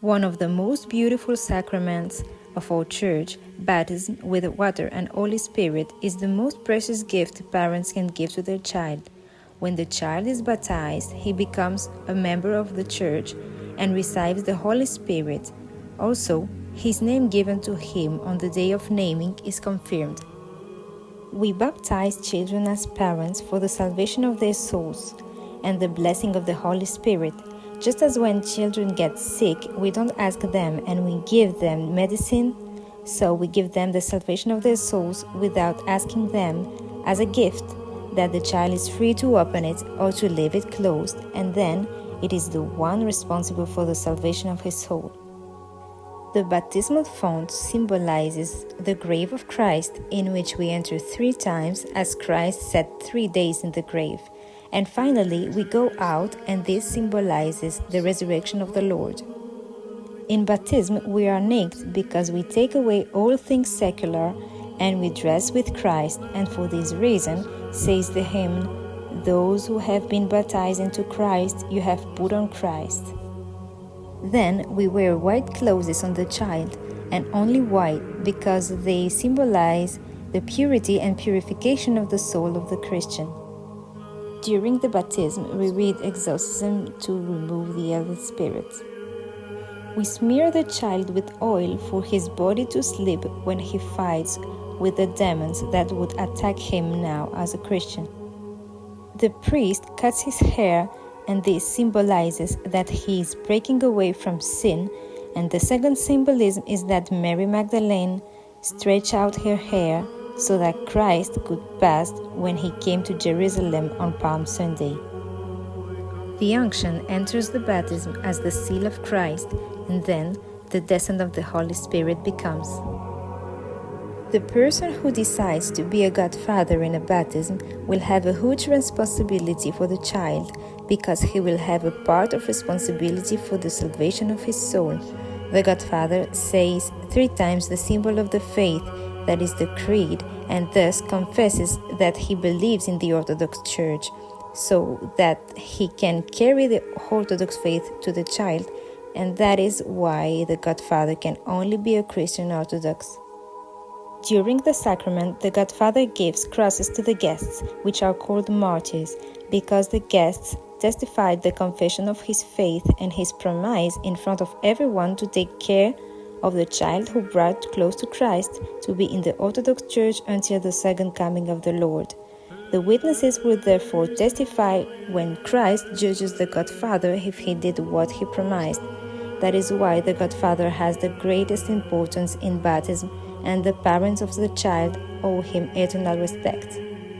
One of the most beautiful sacraments of our Church, baptism with water and Holy Spirit, is the most precious gift parents can give to their child. When the child is baptized, he becomes a member of the Church and receives the Holy Spirit. Also, his name given to him on the day of naming is confirmed. We baptize children as parents for the salvation of their souls and the blessing of the Holy Spirit. Just as when children get sick, we don't ask them and we give them medicine, so we give them the salvation of their souls without asking them, as a gift, that the child is free to open it or to leave it closed, and then it is the one responsible for the salvation of his soul. The baptismal font symbolizes the grave of Christ, in which we enter 3 times, as Christ sat 3 days in the grave. And finally, we go out, and this symbolizes the resurrection of the Lord. In baptism, we are naked because we take away all things secular and we dress with Christ, and for this reason, says the hymn, "Those who have been baptized into Christ, you have put on Christ." Then we wear white clothes on the child, and only white because they symbolize the purity and purification of the soul of the Christian. During the baptism, we read exorcism to remove the evil spirits. We smear the child with oil for his body to sleep when he fights with the demons that would attack him now as a Christian. The priest cuts his hair, and this symbolizes that he is breaking away from sin, and the second symbolism is that Mary Magdalene stretched out her hair so that Christ could pass when he came to Jerusalem on Palm Sunday. The unction enters the baptism as the seal of Christ, and then the descent of the Holy Spirit becomes. The person who decides to be a godfather in a baptism will have a huge responsibility for the child, because he will have a part of responsibility for the salvation of his soul. The godfather says 3 times the symbol of the faith, that is the creed, and thus confesses that he believes in the Orthodox Church, so that he can carry the Orthodox faith to the child, and that is why the godfather can only be a Christian Orthodox. During the sacrament, the godfather gives crosses to the guests, which are called martyrs, because the guests testified the confession of his faith and his promise in front of everyone to take care of the child who brought close to Christ to be in the Orthodox Church until the second coming of the Lord. The witnesses will therefore testify when Christ judges the godfather if he did what he promised. That is why the godfather has the greatest importance in baptism, and the parents of the child owe him eternal respect.